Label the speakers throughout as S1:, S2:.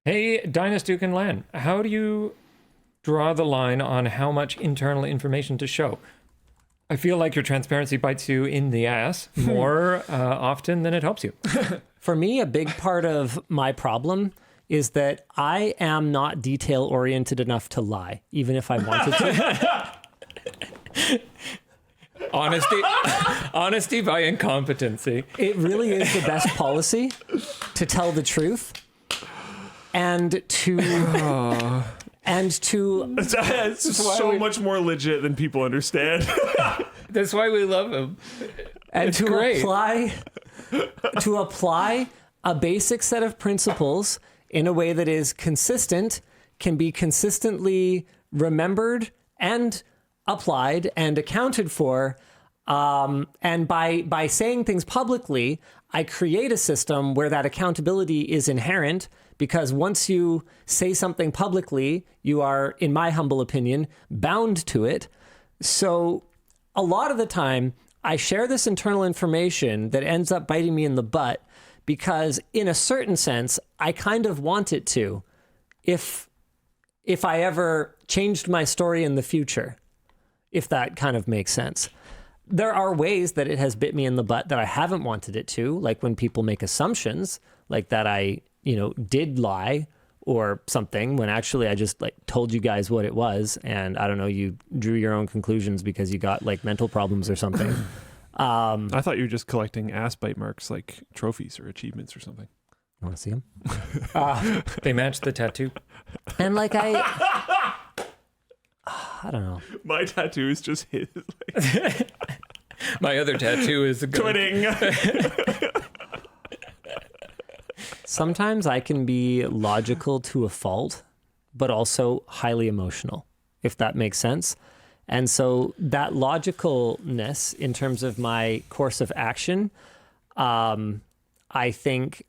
S1: Hey, Dinus, Duke, and Lan, how do you draw the line on how much internal information to show? I feel like your transparency bites you in the ass more often than it helps you.
S2: For me, a big part of my problem is that I am not detail oriented enough to lie, even if I wanted to.
S1: Honesty by incompetency.
S2: It really is the best policy to tell the truth and to
S3: It's so much more legit than people understand.
S1: That's why we love him.
S2: and
S1: It's
S2: to
S1: great.
S2: apply a basic set of principles in a way that is consistent, can be consistently remembered and applied and accounted for. And by saying things publicly, I create a system where that accountability is inherent, because once you say something publicly, you are, in my humble opinion, bound to it. So a lot of the time, I share this internal information that ends up biting me in the butt because, in a certain sense, I kind of want it to, if I ever changed my story in the future, if that kind of makes sense. There are ways that it has bit me in the butt that I haven't wanted it to, like when people make assumptions, like that I, did lie or something, when actually I just told you guys what it was, and I don't know, you drew your own conclusions because you got mental problems or something.
S3: I thought you were just collecting ass bite marks, like trophies or achievements or something.
S2: You want to see them?
S1: They match the tattoo.
S2: And I don't know.
S3: My tattoo is just his.
S1: My other tattoo is a gun.
S3: Twitting.
S2: Sometimes I can be logical to a fault, but also highly emotional, if that makes sense. And so that logicalness in terms of my course of action, I think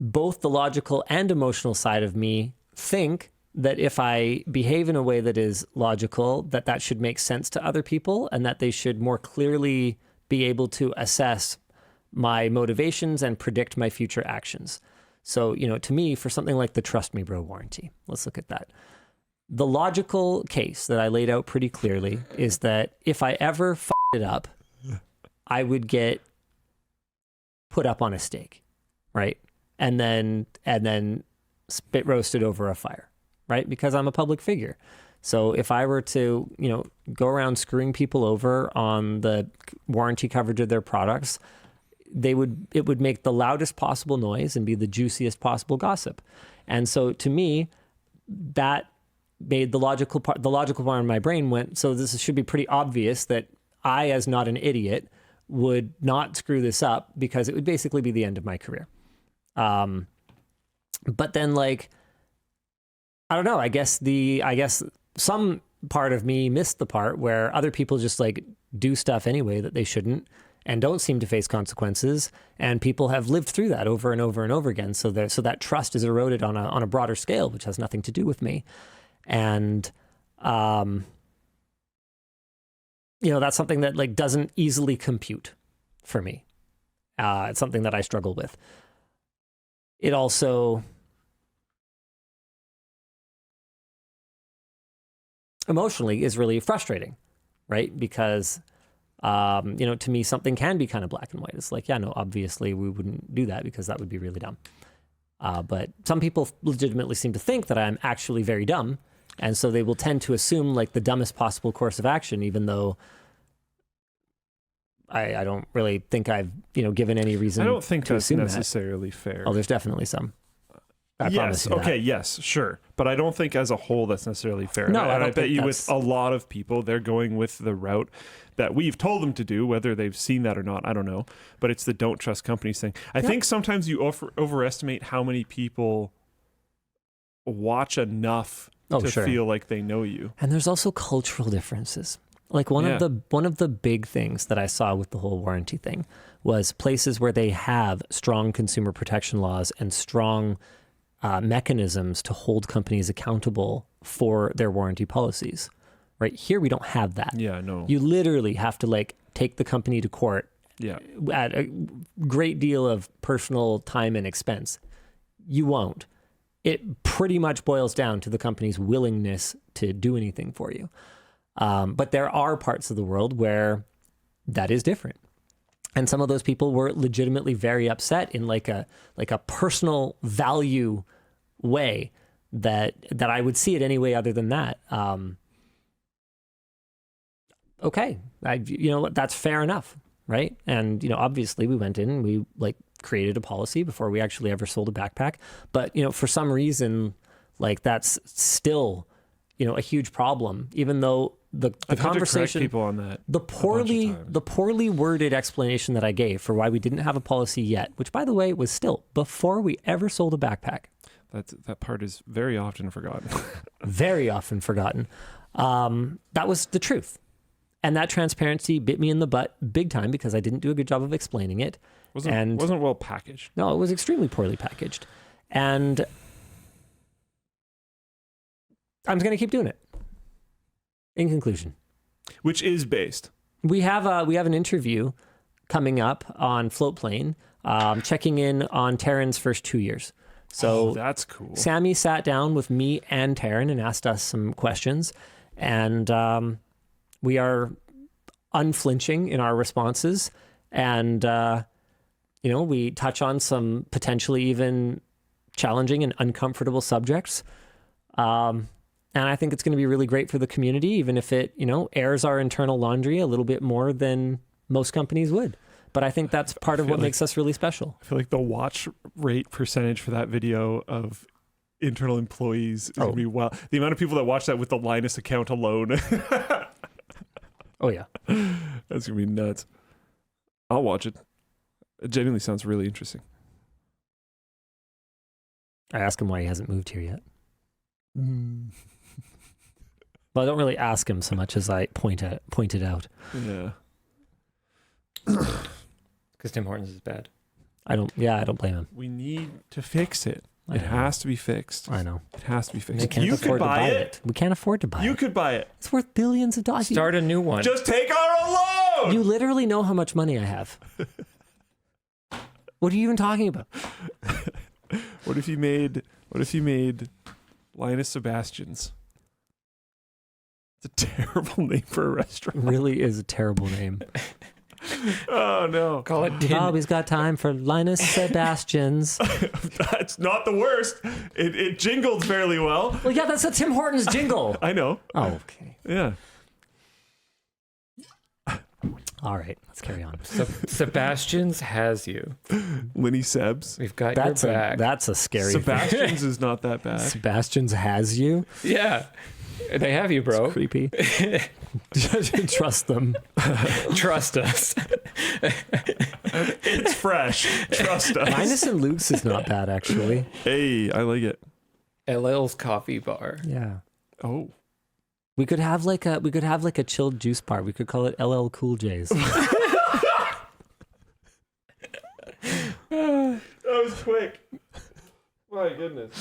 S2: both the logical and emotional side of me think that if I behave in a way that is logical, that should make sense to other people, and that they should more clearly be able to assess my motivations and predict my future actions. So, to me, for something like the Trust Me Bro warranty, let's look at that. The logical case that I laid out pretty clearly is that if I ever f***ed it up, I would get put up on a stake, right? And then spit roasted over a fire, right? Because I'm a public figure. So if I were to, go around screwing people over on the warranty coverage of their products, it would make the loudest possible noise and be the juiciest possible gossip. And so to me, that made the logical part of my brain went, so this should be pretty obvious that I, as not an idiot, would not screw this up, because it would basically be the end of my career. But then I don't know, I guess some part of me missed the part where other people just do stuff anyway that they shouldn't and don't seem to face consequences, and people have lived through that over and over and over again. So that trust is eroded on a broader scale, which has nothing to do with me. And that's something that doesn't easily compute for me. It's something that I struggle with. It also emotionally is really frustrating, right? Because to me, something can be kind of black and white. It's obviously we wouldn't do that because that would be really dumb. But some people legitimately seem to think that I'm actually very dumb. And so they will tend to assume the dumbest possible course of action, even though I don't really think I've, given any reason to assume that.
S3: I don't think that's necessarily fair.
S2: Oh, there's definitely some. I promise you that.
S3: Okay, yes, sure. But I don't think as a whole that's necessarily fair.
S2: No,
S3: I bet you with a lot of people, they're going with the route that we've told them to do, whether they've seen that or not, I don't know. But it's the don't trust companies thing. I think sometimes you overestimate how many people watch enough to feel like they know you.
S2: And there's also cultural differences. One of the big things that I saw with the whole warranty thing was places where they have strong consumer protection laws and strong mechanisms to hold companies accountable for their warranty policies. Right here, we don't have that.
S3: Yeah, no.
S2: You literally have to take the company to court at a great deal of personal time and expense. You won't. it pretty much boils down to the company's willingness to do anything for you. But there are parts of the world where that is different. And some of those people were legitimately very upset in like a personal value way that I would see it any way other than that. Okay, that's fair enough, right? And obviously we went in and we like created a policy before we actually ever sold a backpack. But for some reason, like that's still a huge problem, even though the conversation,
S3: people on that,
S2: the poorly worded explanation that I gave for why we didn't have a policy yet, which by the way was still before we ever sold a backpack.
S3: That part is very often forgotten.
S2: Very often forgotten. That was the truth. And that transparency bit me in the butt big time because I didn't do a good job of explaining it.
S3: Wasn't well packaged.
S2: No, it was extremely poorly packaged. And I'm going to keep doing it. In conclusion.
S3: Which is based.
S2: We have an interview coming up on Floatplane, checking in on Terren's first 2 years. So
S3: that's cool.
S2: Sammy sat down with me and Terren and asked us some questions. And we are unflinching in our responses. And, we touch on some potentially even challenging and uncomfortable subjects. And I think it's going to be really great for the community, even if it, airs our internal laundry a little bit more than most companies would. But I think that's part of what makes us really special.
S3: I feel like the watch rate percentage for that video of internal employees is going to be the amount of people that watch that with the Linus account alone.
S2: Oh, yeah.
S3: That's going to be nuts. I'll watch it. It genuinely sounds really interesting.
S2: I asked him why he hasn't moved here yet. Well, I don't really ask him so much as I point it out.
S3: Yeah.
S1: Because Tim Hortons is bad.
S2: I don't blame him.
S3: We need to fix it. It has to be fixed.
S2: I know.
S3: It has to be fixed.
S2: We can't afford to buy it. We can't afford to buy it.
S3: You could buy it.
S2: It's worth billions of dollars.
S1: Start a new one.
S3: Just take our loan!
S2: You literally know how much money I have. What are you even talking about?
S3: What if you made Linus Sebastians? It's a terrible name for a restaurant.
S2: It really is a terrible name.
S3: Oh no.
S1: Call it
S2: Bobby's got time for Linus Sebastians.
S3: That's not the worst. It jingled fairly well.
S2: Well, yeah, that's a Tim Hortons jingle.
S3: I know.
S2: Oh, okay.
S3: Yeah.
S2: All right, let's carry on.
S1: Sebastians has you.
S3: Lenny Sebs.
S1: We've got your back.
S2: That's a scary
S3: Sebastians is not that bad.
S2: Sebastians has you?
S1: Yeah. They have you, bro.
S2: It's creepy. Trust them.
S1: Trust us.
S3: It's fresh. Trust us.
S2: Linus and Luke's is not bad, actually.
S3: Hey, I like it.
S1: LL's coffee bar.
S2: Yeah.
S3: Oh.
S2: We could have like a chilled juice bar. We could call it LL Cool J's.
S3: That was quick. My goodness.